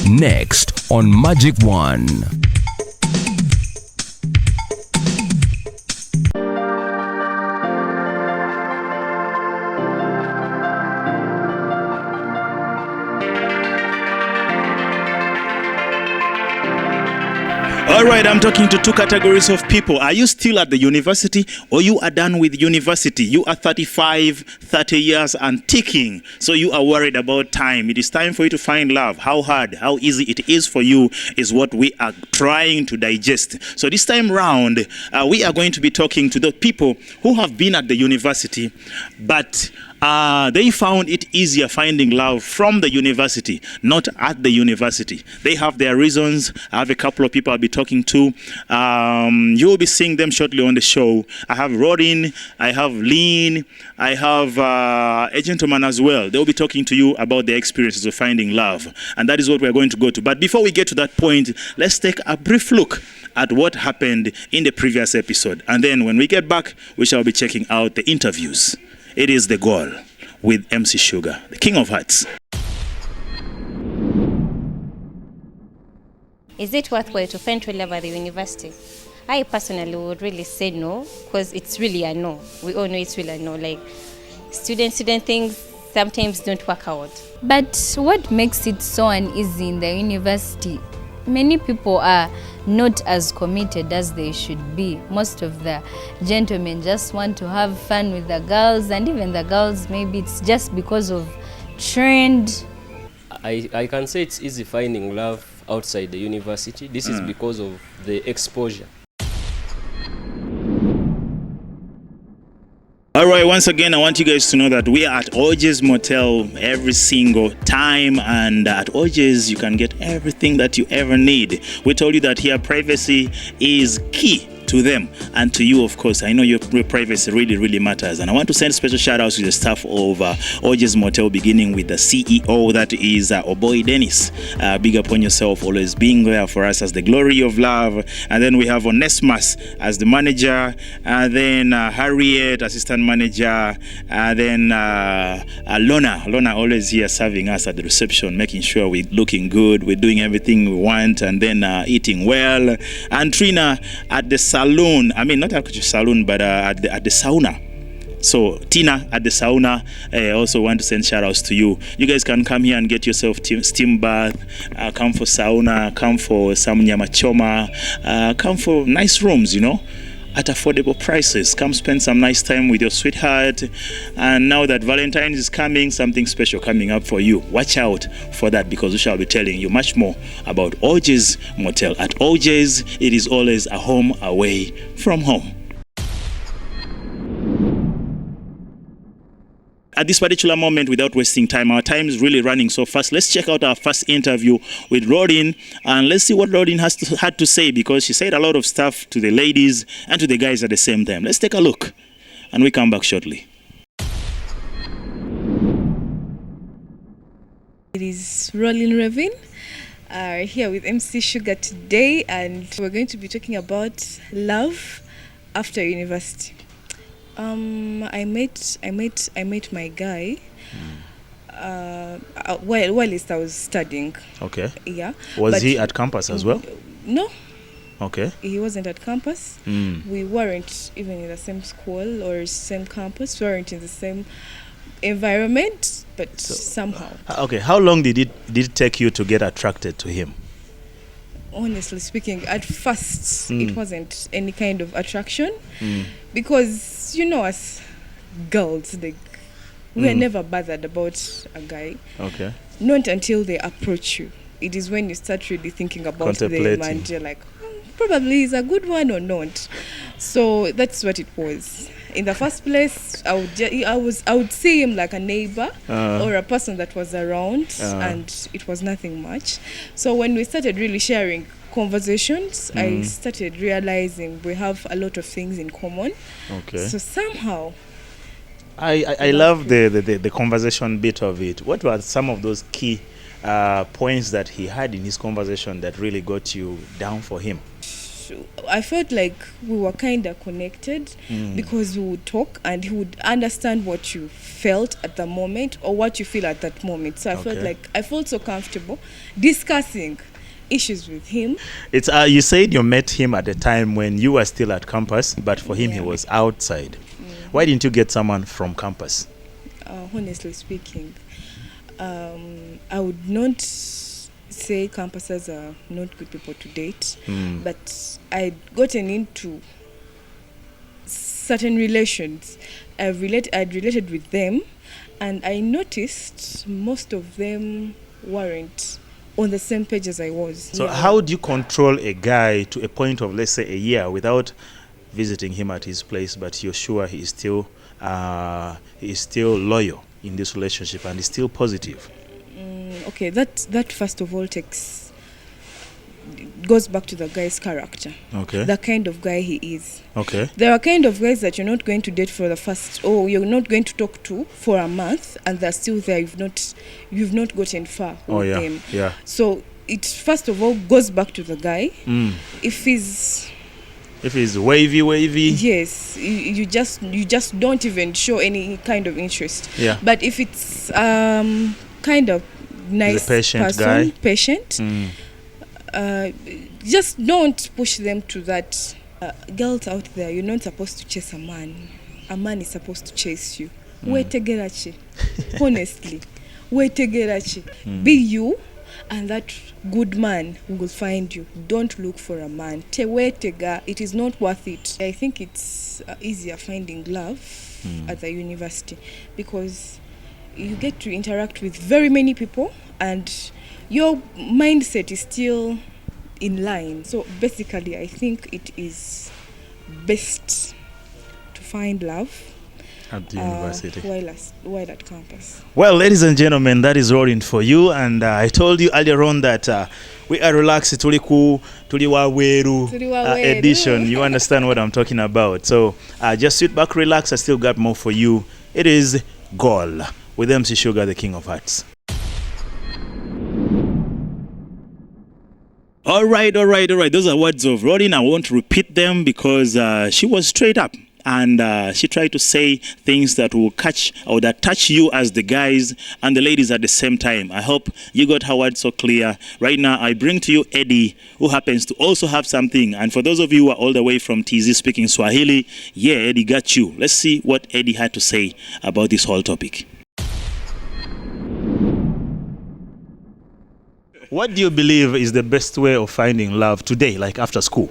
Next on Magic One. All right, I'm talking to two categories of people. Are you still at the university, or you are done with university? You are 35, 30 years and ticking. So you are worried about time. It is time for you to find love. How hard, how easy it is for you is what we are trying to digest. So this time round, we are going to be talking to the people who have been at the university, but they found it easier finding love from the university, not at the university. They have their reasons. I have a couple of people I'll be talking to. You will be seeing them shortly on the show. I have Rodin, I have Lean, I have a gentleman as well. They'll be talking to you about their experiences of finding love. And that is what we're going to go to. But before we get to that point, let's take a brief look at what happened in the previous episode. And then when we get back, we shall be checking out the interviews. It is The Goal with MC Shugga, the King of Hearts. Is it worthwhile to find true love at the university? I personally would really say no, because it's really a no. We all know it's really a no. Like, student things sometimes don't work out. But what makes it so uneasy in the university? Many people are not as committed as they should be. Most of the gentlemen just want to have fun with the girls, and even the girls, maybe it's just because of trend. I can say it's easy finding love outside the university. This is because of the exposure. All right, once again, I want you guys to know that we are at Orges Motel every single time, and at Orges you can get everything that you ever need. We told you that here privacy is key to them and to you, of course. I know your privacy really matters, and I want to send special shout outs to the staff of Orges Motel, beginning with the CEO, that is Oboy Dennis. Big up on yourself, always being there for us as the glory of love. And then we have Onesimus as the manager, and then Harriet, assistant manager, and then Lona always here serving us at the reception, making sure we're looking good, we're doing everything we want, and then eating well. And Trina at the salon, I mean not at the salon, but at the sauna. So Tina at the sauna, I also want to send shout outs to you. You guys can come here and get yourself steam bath, come for sauna, come for some nyama choma, come for nice rooms, you know, at affordable prices. Come spend some nice time with your sweetheart. And now that Valentine's is coming, something special coming up for you. Watch out for that, because we shall be telling you much more about Orges Motel. At Orges, it is always a home away from home. At this particular moment, without wasting time, our time is really running so fast. Let's check out our first interview with Rodin, and let's see what Rodin had to say, because she said a lot of stuff to the ladies and to the guys at the same time. Let's take a look, and we come back shortly. It is Rolling Revin here with MC Shugga today, and we're going to be talking about love after university. I met my guy while I was studying. Okay. Yeah. Was he at campus as well? No. Okay. He wasn't at campus. We weren't even in the same school or same campus. We weren't in the same environment, but somehow. Okay. How long did it take you to get attracted to him? Honestly speaking, at first it wasn't any kind of attraction, because you know, as girls, like, we are never bothered about a guy. Okay. Not until they approach you. It is when you start really thinking about them, and you're like, probably he's a good one or not. So that's what it was. In the first place, I would see him like a neighbor or a person that was around, and it was nothing much. So when we started really sharing conversations, I started realizing we have a lot of things in common. Okay. So somehow, I love the conversation bit of it. What were some of those key points that he had in his conversation that really got you down for him? I felt like we were kind of connected because we would talk and he would understand what you felt at the moment or what you feel at that moment. So I felt so comfortable discussing issues with him. It's you said you met him at a time when you were still at campus, but for him he was outside. Why didn't you get someone from campus? Honestly speaking, I would not say campuses are not good people to date, but I'd gotten into certain relations. I'd related with them, and I noticed most of them weren't on the same page as I was. So how do you control a guy to a point of, let's say, a year without visiting him at his place, but you're sure he is still loyal in this relationship and is still positive? Okay, that first of all goes back to the guy's character. Okay. The kind of guy he is. Okay. There are kind of guys that you're not going to date for the first, or you're not going to talk to for a month, and they're still there. You've not gotten far with them. Yeah. So it first of all goes back to the guy. If he's wavy, yes, you just don't even show any kind of interest. Yeah. But if it's kind of nice patient, just don't push them to that. Girls out there, you're not supposed to chase a man. A man is supposed to chase you. Wetegerachi. Honestly, wetegerachi. Be you, and that good man will find you. Don't look for a man. Tewetega, it is not worth it. I think it's easier finding love at the university because you get to interact with very many people and your mindset is still in line. So basically, I think it is best to find love at the university while at campus. Well, ladies and gentlemen, that is rolling for you. And I told you earlier on that we are relaxed tuli waweru edition. You understand what I'm talking about. So just sit back, relax. I still got more for you. It is Goal with MC Shugga, the King of Hearts. All right. Those are words of Rodin. I won't repeat them because she was straight up. And she tried to say things that will catch or that touch you as the guys and the ladies at the same time. I hope you got her words so clear. Right now, I bring to you Eddie, who happens to also have something. And for those of you who are all the way from TZ speaking Swahili, yeah, Eddie got you. Let's see what Eddie had to say about this whole topic. What do you believe is the best way of finding love today, like after school?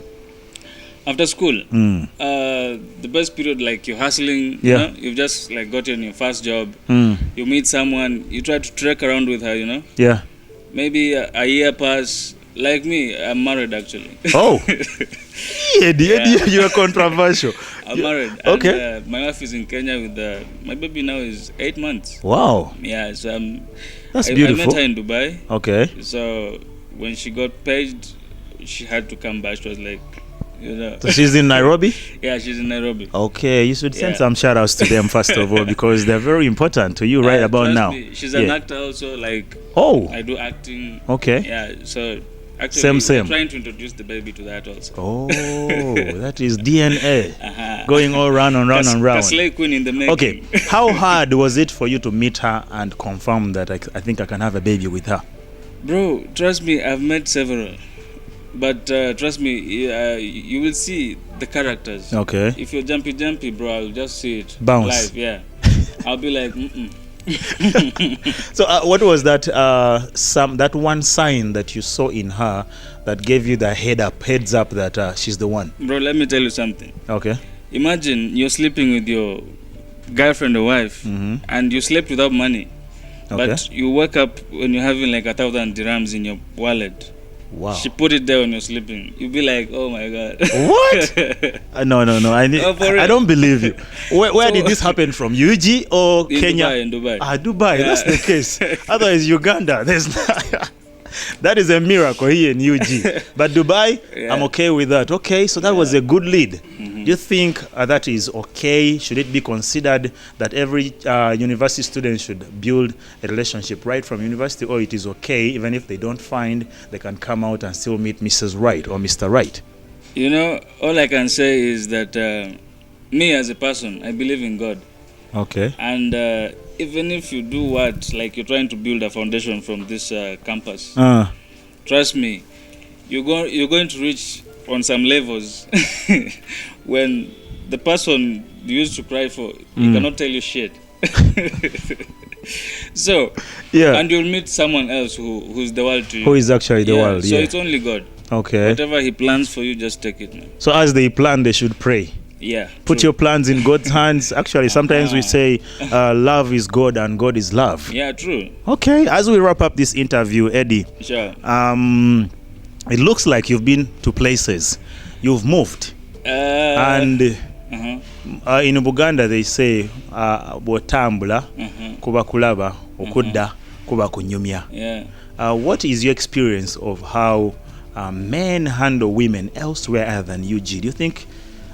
After school, the best period, like you're hustling, you know, you've just like gotten your first job, you meet someone, you try to trek around with her, you know. Yeah. Maybe a year pass. Like me, I'm married actually. Oh. Eddie, you are controversial. I'm married. Okay. And, my wife is in Kenya with my baby now is 8 months. Wow. Yeah, so that's beautiful. I met her in Dubai. Okay. So when she got paged, she had to come back. She was like, you know. So she's in Nairobi? Yeah, she's in Nairobi. Okay, you should send some shout outs to them first of all because they're very important to you right about now. She's an actor also, like I do acting. Okay. Yeah, so actually same. I'm trying to introduce the baby to that also. Oh, that is DNA going all round and round and round. Slay queen in the making. Okay, how hard was it for you to meet her and confirm that I think I can have a baby with her? Bro, trust me, I've met several. But trust me, you will see the characters. Okay. If you're jumpy, bro, I'll just see it. Bounce. Live, yeah. I'll be like, So what was that that one sign that you saw in her that gave you the heads up that she's the one? Bro, let me tell you something. Okay. Imagine you're sleeping with your girlfriend or wife and you slept without money. Okay. But you wake up when you're having like 1,000 dirhams in your wallet. Wow. She put it there when you're sleeping. You'll be like, oh my God. What? No. I don't believe you. Where did this happen from? UG or in Kenya? In Dubai. Dubai. Yeah. That's the case. Otherwise, Uganda. That is a miracle here in UG. But Dubai, I'm okay with that. Okay, so that was a good lead. Do you think that is okay? Should it be considered that every university student should build a relationship right from university, or it is okay even if they don't find, they can come out and still meet Mrs. Right or Mr. Right? You know, all I can say is that me as a person, I believe in God. Okay. And even if you do what, like you're trying to build a foundation from this campus, trust me, you're going to reach on some levels when the person you used to cry for, he cannot tell you shit. So, yeah. And you'll meet someone else who's the world to you. Who is actually the world, So yeah. it's only God. Okay. Whatever he plans for you, just take it, man. So as they plan, they should pray. Yeah. Put true. your plans in God's hands. Actually, sometimes we say love is God and God is love. Yeah, true. Okay, as we wrap up this interview, Eddie, Sure. It looks like you've been to places. You've moved. And in Buganda they say bw'otambula kuba kulaba okudda kuba kunyumya. Yeah. What is your experience of how men handle women elsewhere other than UG? Do you think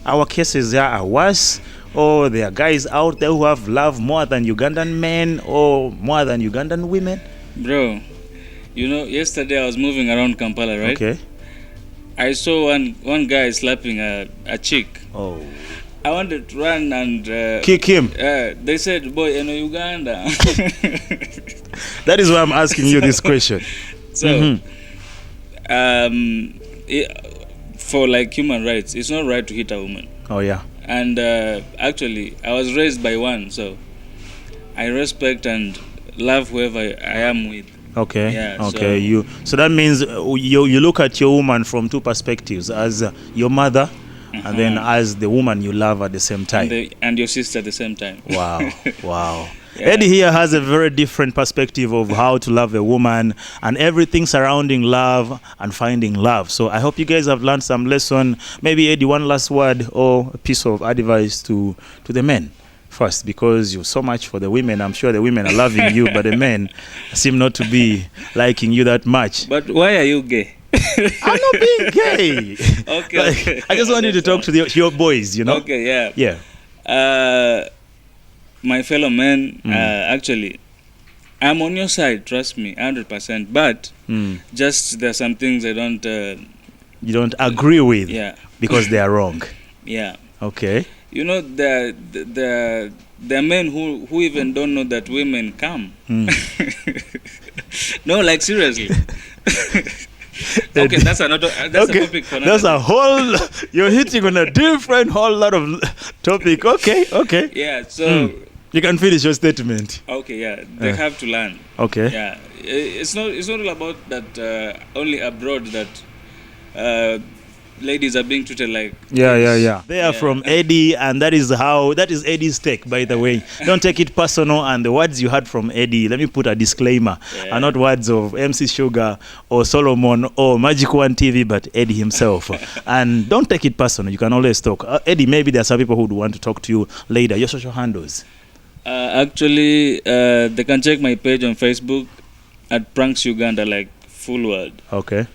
our cases there are worse, or there are guys out there who have love more than Ugandan men or more than Ugandan women? Bro, you know, yesterday I was moving around Kampala, right? Okay. I saw one guy slapping a chick. Oh. I wanted to run and kick him. They said, "Boy, in Uganda." That is why I'm asking you this question. So, for like human rights, it's not right to hit a woman. Oh yeah. And actually, I was raised by one, so I respect and love whoever I am with. Okay. Yeah, okay. So that means you look at your woman from two perspectives: as your mother, and then as the woman you love at the same time. And your sister at the same time. Wow. Wow. Yeah. Eddie here has a very different perspective of how to love a woman and everything surrounding love and finding love. So I hope you guys have learned some lesson. Maybe Eddie, one last word or a piece of advice to the men first, because you're so much for the women. I'm sure the women are loving you, but the men seem not to be liking you that much. But why are you gay? I'm not being gay. Okay, Like, okay. I just want you to talk to your boys, you know? Okay, yeah. Yeah. My fellow men, actually, I'm on your side, trust me, 100%. But just there are some things I don't... you don't agree with, yeah. because they are wrong. Yeah. Okay. You know, there are men who even don't know that women come. No, like seriously. Okay, that's a topic for another. That's a whole... You're hitting on a different whole lot of topic. Okay. Yeah, so... You can finish your statement. Okay, yeah, they have to learn. Okay. Yeah, it's not all about that. Only abroad that ladies are being treated like. Yeah. They are from Eddie, and that is Eddie's take. By the way, don't take it personal. And the words you heard from Eddie, let me put a disclaimer, are not words of MC Shugga or Solomon or magic1tv, but Eddie himself. And don't take it personal. You can always talk. Eddie, maybe there are some people who would want to talk to you later. Your social handles. Actually, they can check my page on Facebook at Pranks Uganda, like full word. Okay.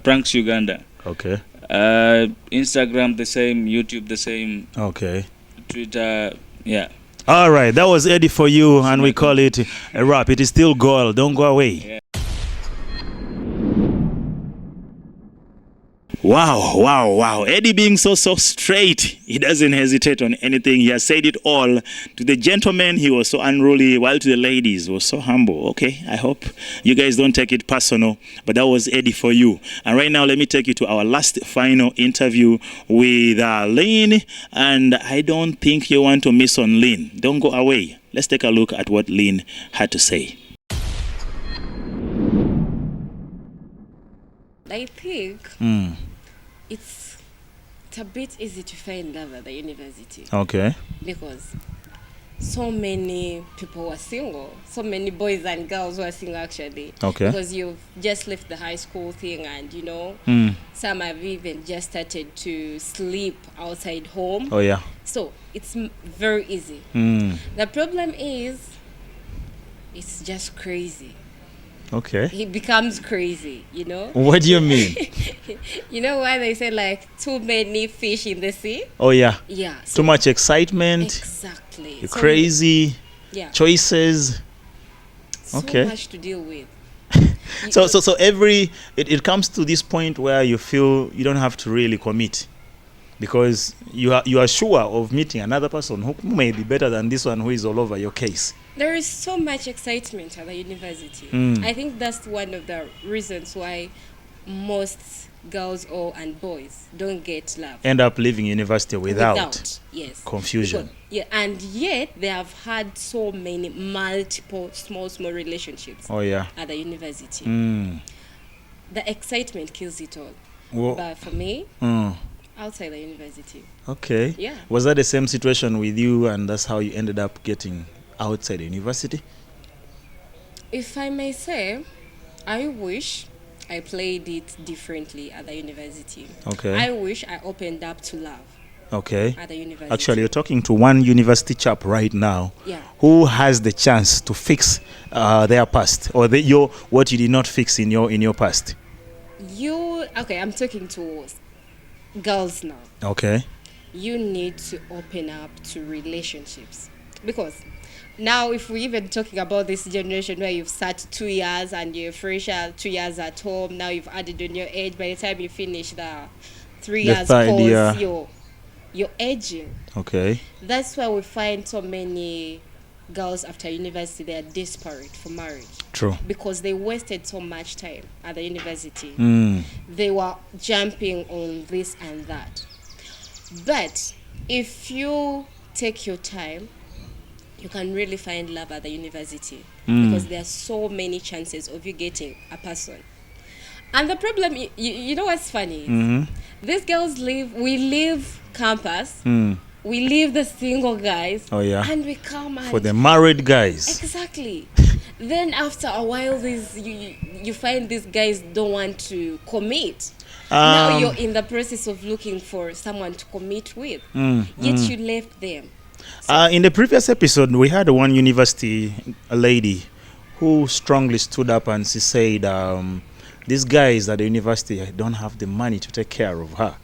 Pranks Uganda. Okay. Instagram the same, YouTube the same. Okay. Twitter, yeah. All right, that was Eddie for you, and we call it a wrap. It is still gold. Don't go away. Yeah. Wow. Eddie being so straight. He doesn't hesitate on anything. He has said it all. To the gentlemen, he was so unruly, while to the ladies, he was so humble. Okay, I hope you guys don't take it personal, but that was Eddie for you. And right now, let me take you to our last final interview with Lynn. And I don't think you want to miss on Lynn. Don't go away. Let's take a look at what Lynn had to say. I think it's a bit easy to find love at the university. Okay. Because so many people were single. So many boys and girls were single, actually. Okay. Because you've just left the high school thing and, you know, some have even just started to sleep outside home. Oh, yeah. So it's very easy. The problem is it's just crazy. Okay. He becomes crazy, you know. What do you mean? You know why they say like too many fish in the sea? Oh, yeah. Yeah. Too much excitement. Exactly. You're So crazy. Yeah. Choices. So Okay. much to deal with. So every it comes to this point where you feel you don't have to really commit, because you are sure of meeting another person who may be better than this one who is all over your case. There is so much excitement at the university. I think that's one of the reasons why most girls and boys don't get love. End up leaving university without yes, confusion. Because, and yet they have had so many multiple small relationships. Oh yeah. At the university. The excitement kills it all. Well, but for me, outside the university. Okay. Yeah. Was that the same situation with you, and that's how you ended up getting outside the university? If I may say, I wish I played it differently at the university. Okay. I wish I opened up to love. Okay. At the university. Actually, you're talking to one university chap right now, yeah, who has the chance to fix their past, or what you did not fix in your past. Okay, I'm talking to girls now. Okay. You need to open up to relationships, because now if we're even talking about this generation where you've sat 2 years and you're fresher, 2 years at home, now you've added on your age, by the time you finish the 3 years course, you're aging. Okay. That's why we find so many girls after university, they are desperate for marriage. True. Because they wasted so much time at the university. They were jumping on this and that. But if you take your time, you can really find love at the university, because there are so many chances of you getting a person. And the problem, you know what's funny? These girls we leave campus, we leave the single guys, and we come for the married guys. Exactly. Then after a while, you find these guys don't want to commit. Now you're in the process of looking for someone to commit with, yet you left them. So in the previous episode, we had one university lady who strongly stood up and she said, these guys at the university don't have the money to take care of her.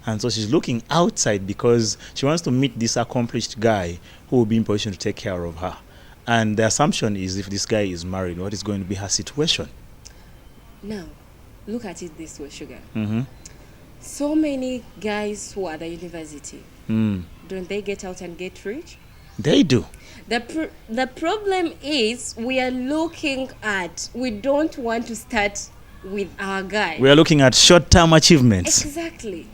And so she's looking outside because she wants to meet this accomplished guy who will be in position to take care of her. And the assumption is, if this guy is married, what is going to be her situation? Now, look at it this way, Shugga. So many guys who are at the university, don't they get out and get rich? They do. The problem is we don't want to start with our guy. We are looking at short-term achievements. Exactly.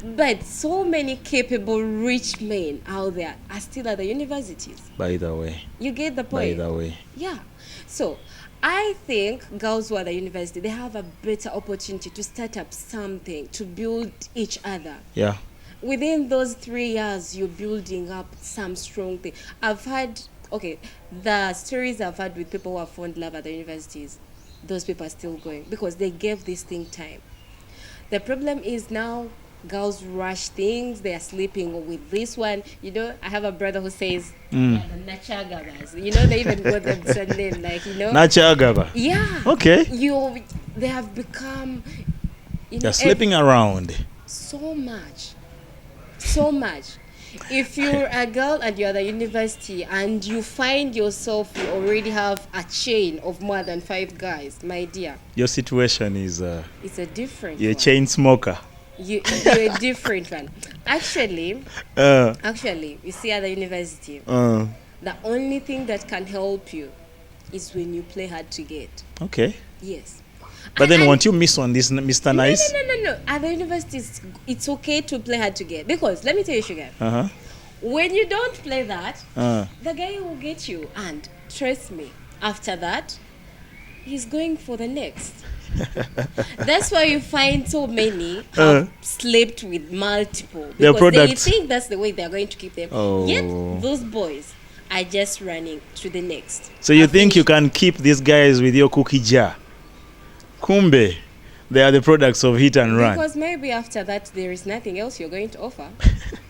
But so many capable rich men out there are still at the universities. By the way. You get the point? By the way. Yeah. So I think girls who are at the university, they have a better opportunity to start up something, to build each other. Yeah. Within those 3 years, you're building up some strong thing. I've had, the stories I've had with people who have found love at the universities, those people are still going because they gave this thing time. The problem is now girls rush things. They are sleeping with this one. You know, I have a brother who says, the nachagabas. You know, they even got them some name, Nachagaba. Yeah. Okay. They have become, they're sleeping around. So much. If you're a girl and you're at the university and you find yourself, you already have a chain of more than 5 guys, my dear. Your situation is... it's a different You're one. A chain smoker. You're a different one. Actually, you see at the university, the only thing that can help you is when you play hard to get. Okay. Yes. But then won't you miss on this, Mr. Nice? No. At the university, it's okay to play hard to get. Because, let me tell you, Shugga, when you don't play that, the guy will get you. And trust me, after that, he's going for the next. That's why you find so many have slept with multiple. Because they think that's the way they're going to keep them. Yet, those boys are just running to the next. So you think you can keep these guys with your cookie jar? Kumbe, they are the products of hit and run. Because maybe after that there is nothing else you're going to offer.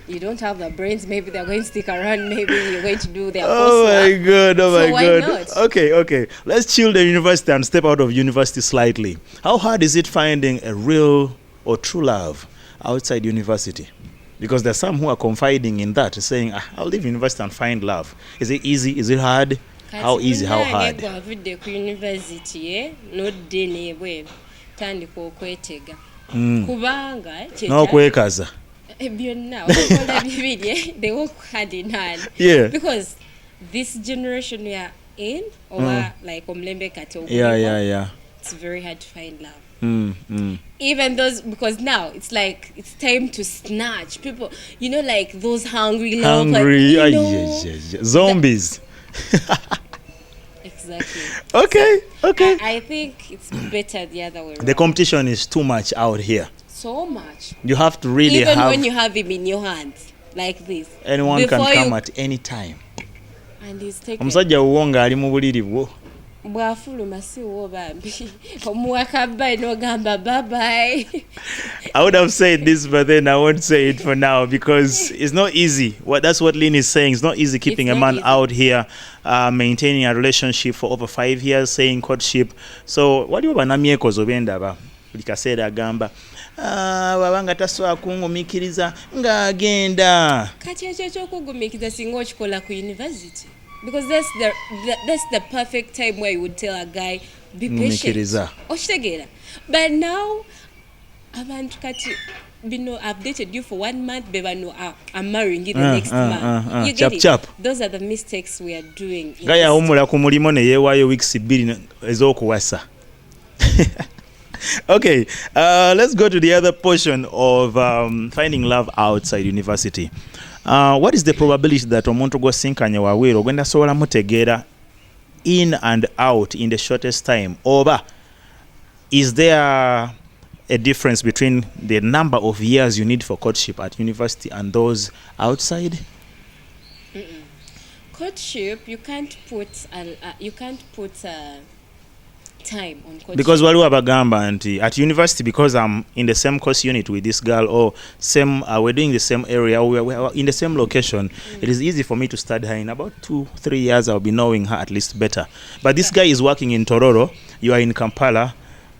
You don't have the brains. Maybe they're going to stick around. Maybe you're going to do their my God. Why not? Okay. Let's chill the university and step out of university slightly. How hard is it finding a real or true love outside university? Because there's some who are confiding in that, saying, I'll leave university and find love. Is it easy? Is it hard? How easy, how hard? Gwavudde ku university nodde nebwe tandika okwetega kubanga n'okwekaza byonna okola bibiri they work hand in hand because this generation we are in or like omulembe kati it's very hard to find love. Even those, because now it's like it's time to snatch people, you know, like those hungry love, zombies. Exactly. Okay. I think it's better the other way around. The competition is too much out here. So much. You have to really even have. When you have him in your hands like this, anyone can come at any time. And he's taking. Omusajja uwonga ali mu buliri bwo. Bwafuluma si wo bambi omuwakabba n'ogamba bye bye. I would have said this, but then I won't say it for now because it's not easy. That's what Lynn is saying. It's not easy keeping a man out here, maintaining a relationship for over 5 years, saying courtship. So what do you want to zobendaba? Likaseera agamba wabanga taswa kungumikiriza ng'agenda. Kati ekyo ekyokugumiikiriza singa okikola ku university. Because that's the perfect time where you would tell a guy, be patient. But now, abantu kati, I've dated you for 1 month, baby, no, I'm marrying you the next month. You get it? Those are the mistakes we are doing. Gaya omula ku mulimo ne yeewaayo weeks 2 ez'okuwasa. Okay, let's go to the other portion of finding love outside university. What is the probability that omuntu gw'osinkanye wawere ogenda sobola mutegeera in and out in the shortest time? Oba is there a difference between the number of years you need for courtship at university and those outside? Courtship, you can't put time on courtship. Because waliwo abagamba nti at university, because I'm in the same course unit with this girl, or same we're doing the same area, or we're in the same location, it is easy for me to study her. In about 2-3 years I'll be knowing her at least better. But this guy is working in Tororo, you are in Kampala.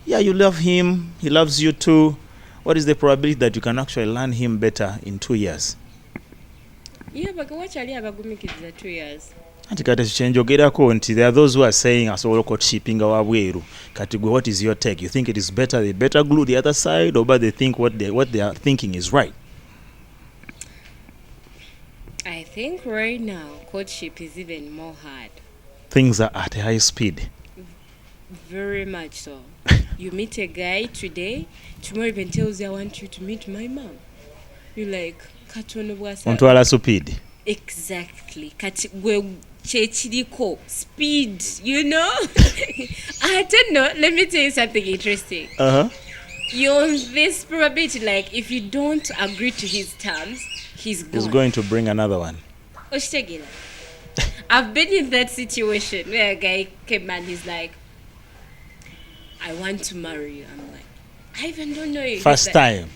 Yeah, you love him, he loves you too. What is the probability that you can actually learn him better in 2 years? Yeah, but watch ali abagumikiriza 2 years. Anti kati kyenjogerako nti there are those who are saying asobola courtshipinga wabweru. Kati gwe, what is your take? You think it is better, they better glue the other side, or but they think what they are thinking is right? I think right now courtship is even more hard. Things are at a high speed. Very much so. You meet a guy today, tomorrow even tells you I want you to meet my mom. You're like, katono bwasa. Ontwala speed. Exactly. Kati gwe chechiriko speed, you know. I don't know. Let me tell you something interesting. You're on this probability, like if you don't agree to his terms, he's gone. He's going to bring another one. I've been in that situation where a guy came and he's like, I want to marry you. I'm like, I even don't know you. First time.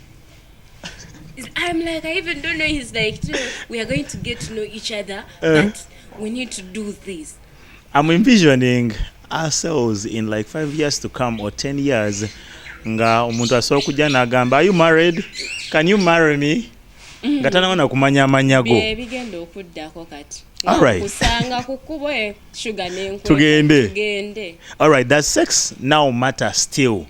I'm like, I even don't know. He's like, we are going to get to know each other, but we need to do this. I'm envisioning ourselves in like 5 years to come or 10 years. Nga omuntu asobola kujja n'agamba, are you married? Can you marry me? Nga tanaona kumanya amanyago. Bigenda okuddako kati. Alright. Kusanga kukubo shugga n'enkweka. Tugende. Alright, does sex now matter still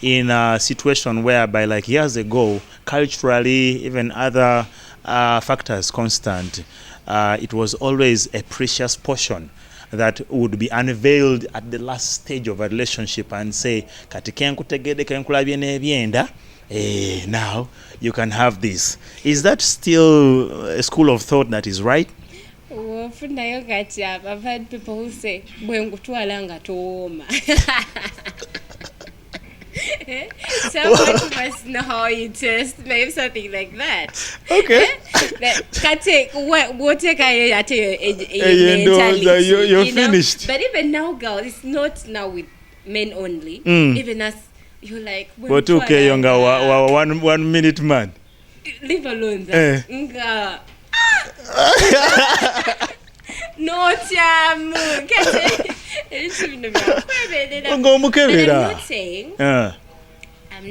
in a situation whereby like years ago, culturally, even other factors constant, it was always a precious portion that would be unveiled at the last stage of a relationship and say, kati kenkutegede kenkulabye n'ebyenda, now you can have this. Is that still a school of thought that is right? I've had people who say, bwengutwala nga tooma. Someone must know how you test, maybe something like that. Okay. You're finished. But even now, girls, it's not now with men only. Even as you're like, what okay, younger 1 minute man. Leave alone that. No, I'm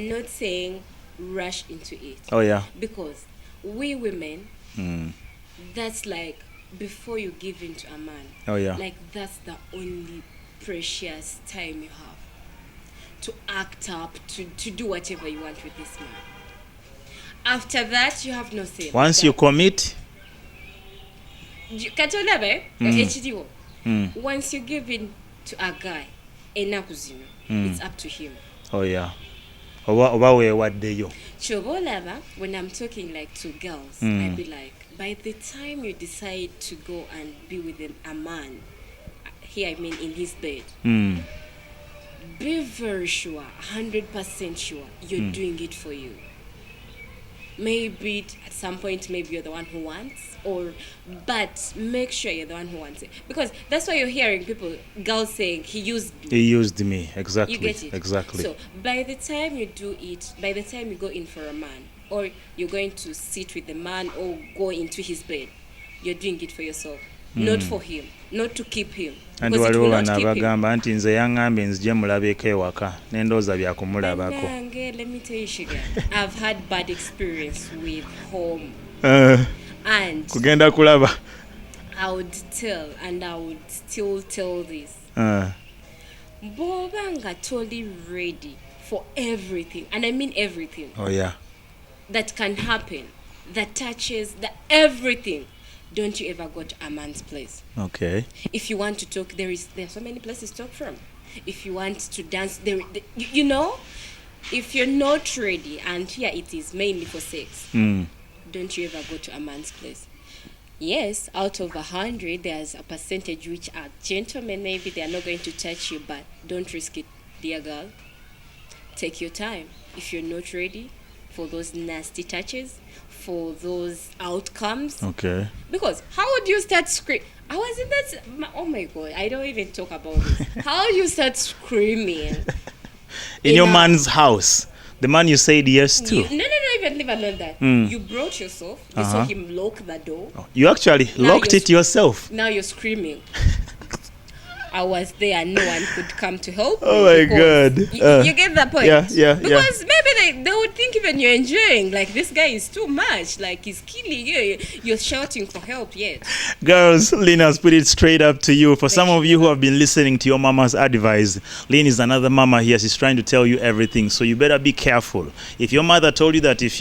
not saying rush into it. Oh yeah. Because we women, that's like before you give in to a man. Oh yeah. Like that's the only precious time you have to act up, to do whatever you want with this man. After that, you have no say. Once you commit, once you give in to a guy, it's up to him. oh yeah. What day you? When I'm talking like to girls, I'd be like, by the time you decide to go and be with a man, here I mean in his bed, be very sure, 100% sure you're doing it for you. Maybe at some point, maybe you're the one who wants, but make sure you're the one who wants it. Because that's why you're hearing girls saying, he used me. He used me, exactly. You get it? Exactly. So by the time you do it, by the time you go in for a man, or you're going to sit with the man or go into his bed, you're doing it for yourself. Not for him, not to keep him. And waliwo bana bagamba nti nze yaŋŋambye nzije mulabeeko ewaka n'endowooza bya kumulabako. Let me tell you, Shugga, I've had bad experience with home. And kugenda kulaba. I would tell, and I would still tell this. Bobanga totally ready for everything, and I mean everything. Oh yeah. That can happen, that touches, that everything. Don't you ever go to a man's place. Okay. If you want to talk, there are so many places to talk from. If you want to dance, if you're not ready, and here it is mainly for sex, don't you ever go to a man's place. Yes, out of 100, there's a percentage which are gentlemen, maybe they are not going to touch you, but don't risk it, dear girl. Take your time. If you're not ready for those nasty touches, for those outcomes. Okay. Because how would you start screaming? I was in that. Oh my God! I don't even talk about this. How you start screaming in your man's house? The man you said yes to. No, even alone that. You brought yourself. You saw him lock the door. Oh, you actually locked it yourself. Now you're screaming. I was there, no one could come to help me. Oh my God. You get that point? Yeah. Because maybe they would think even you're enjoying, like this guy is too much, like he's killing you. You're shouting for help yet. Girls, Lynn has put it straight up to you. For some of you who have been listening to your mama's advice, Lynn is another mama here. She's trying to tell you everything. So you better be careful. If your mother told you that if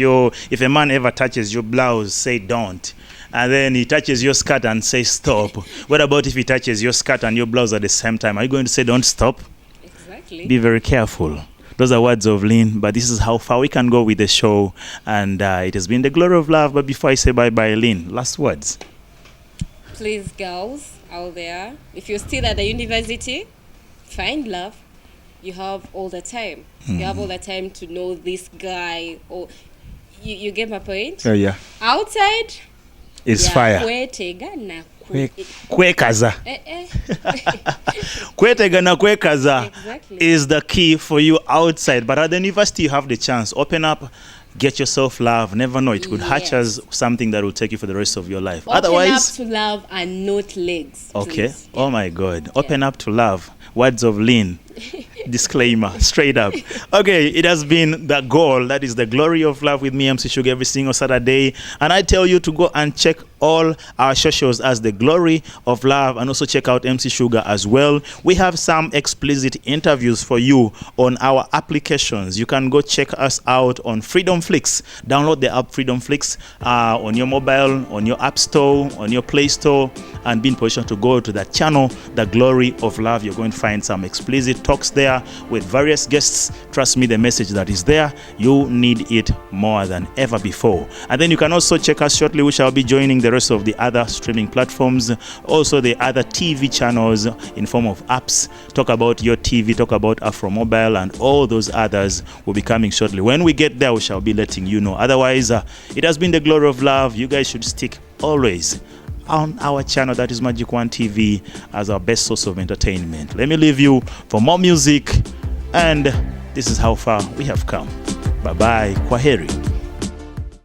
a man ever touches your blouse, say don't. And then he touches your skirt and says stop. What about if he touches your skirt and your blouse at the same time? Are you going to say don't stop? Exactly. Be very careful. Those are words of Lynn, but this is how far we can go with the show. And it has been the glory of love. But before I say bye-bye, Lynn, last words. Please, girls out there, if you're still at the university, find love. You have all the time. You have all the time to know this guy. Or you get my point? Oh, yeah. Outside... It's fire. Kwekaza. Kwetega na kwekaza is the key for you outside. But at the university, you have the chance. Open up, get yourself love. Never know, it could hatch as something that will take you for the rest of your life. Open up to love and not legs. Okay. Please. Oh my God. Open up to love. Words of Lynn. Disclaimer, straight up. Okay, it has been the goal. That is the glory of love with me, MC Shugga, every single Saturday. And I tell you to go and check all our socials as the glory of love, and also check out MC Shugga as well. We have some explicit interviews for you on our applications. You can go check us out on Freedom Flix. Download the app Freedom Flix on your mobile, on your app store, on your Play Store, and be in position to go to that channel, the glory of love. You're going to find some explicit talks there with various guests. Trust me, the message that is there, you need it more than ever before. And then you can also check us shortly. We shall be joining the rest of the other streaming platforms, also the other TV channels in form of apps. Talk about your TV, talk about Afro Mobile, and all those others will be coming shortly. When we get there, we shall be letting you know. Otherwise, it has been the glory of love. You guys should stick always on our channel, that is magic1tv, as our best source of entertainment. Let me leave you for more music, and this is how far we have come. Bye bye. Kwaheri.